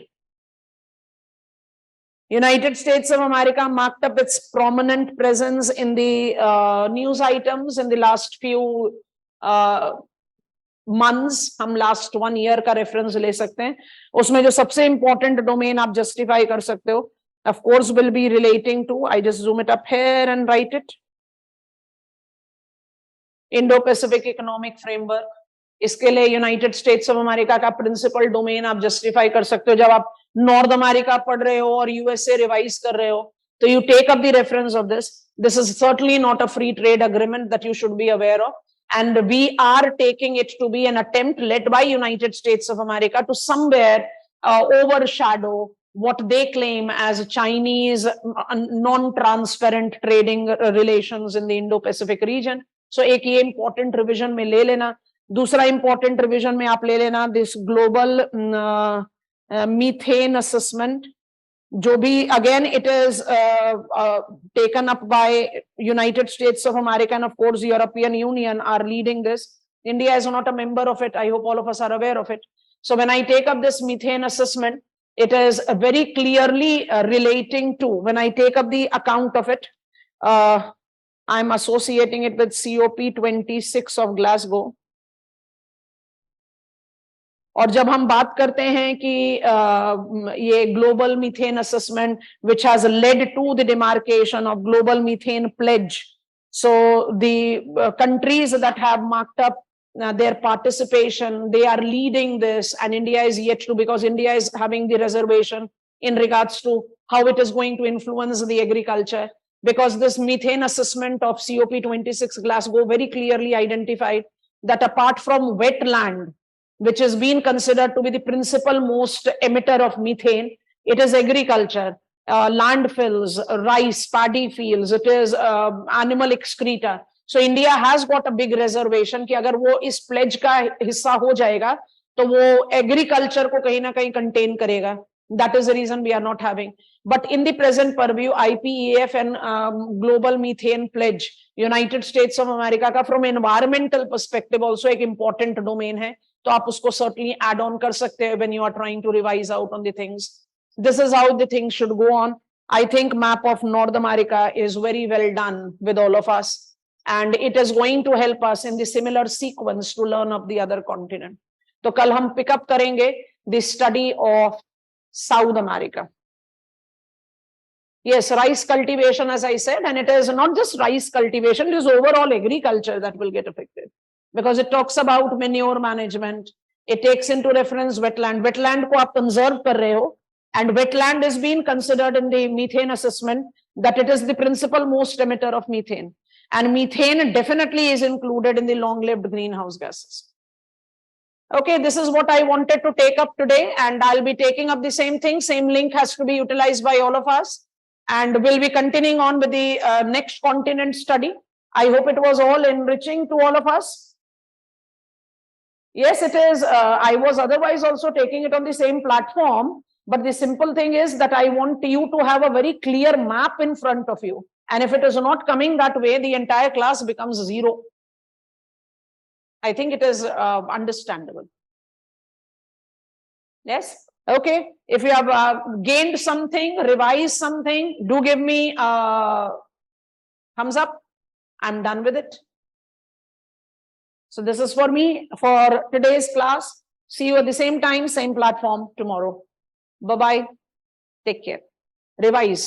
United States of America marked up its prominent presence in the news items in the last few months. हम last 1 year का reference ले सकते हैं. उसमें जो सबसे important domain आप justify कर सकते हो, of course will be relating to, I just zoom it up here and write it, Indo-Pacific Economic Framework. इसके लिए यूनाइटेड स्टेट्स ऑफ अमेरिका का प्रिंसिपल डोमेन आप जस्टिफाई कर सकते हो. जब आप नॉर्थ अमेरिका पढ़ रहे हो और यूएसए रिवाइज कर रहे हो, तो you take up the reference of this. This is certainly not a free trade agreement that you should be aware of. And we are taking it to be an attempt led by United States of America to somewhere overshadow what they claim as Chinese non-transparent trading relations in the Indo-Pacific region. So एक ये important revision में ले लेना. दूसरा important revision में आप ले लेना this global methane assessment, जो भी again it is taken up by United States of America, and of course European Union are leading this. India is not a member of it. I hope all of us are aware of it. So when I take up this methane assessment, it is very clearly relating to, when I take up the account of it, I'm associating it with COP26 of Glasgow. और जब हम बात करते हैं कि ये global methane assessment which has led to the demarcation of global methane pledge, so the countries that have marked up their participation, they are leading this, and India is yet to, because India is having the reservation in regards to how it is going to influence the agriculture, because this methane assessment of COP26 Glasgow very clearly identified that apart from wetland, which is being considered to be the principal most emitter of methane, it is agriculture, landfills, rice, paddy fields, it is animal excreta. So India has got a big reservation कि अगर वो इस pledge का हिस्सा हो जाएगा तो वो agriculture को कहीं ना कहीं contain करेगा. That is the reason we are not having. But in the present purview, IPEF and global methane pledge, United States of America का from environmental perspective also एक important domain है. तो आप उसको certainly add on कर सकते हैं when you are trying to revise out on the things. This is how the things should go on. I think map of North America is very well done with all of us, and it is going to help us in the similar sequence to learn of the other continent. तो कल हम pick up करेंगे the study of South America. Yes, rice cultivation, as I said, and it is not just rice cultivation, it is overall agriculture that will get affected. because it talks about manure management. It takes into reference wetland. Wetland को आप conserve कर रहे हो, and wetland is being considered in the methane assessment that it is the principal most emitter of methane, and methane definitely is included in the long-lived greenhouse gases. Okay, this is what I wanted to take up today, and I'll be taking up the same thing. Same link has to be utilized by all of us, and we'll be continuing on with the next continent study. I hope it was all enriching to all of us. Yes, it is. I was otherwise also taking it on the same platform, but the simple thing is that I want you to have a very clear map in front of you. And if it is not coming that way, the entire class becomes zero. I think it is understandable. Yes. Okay. If you have gained something, revised something, do give me thumbs up. I'm done with it. So this is for me for today's class. See you at the same time, same platform tomorrow. Bye-bye. Take care. Revise.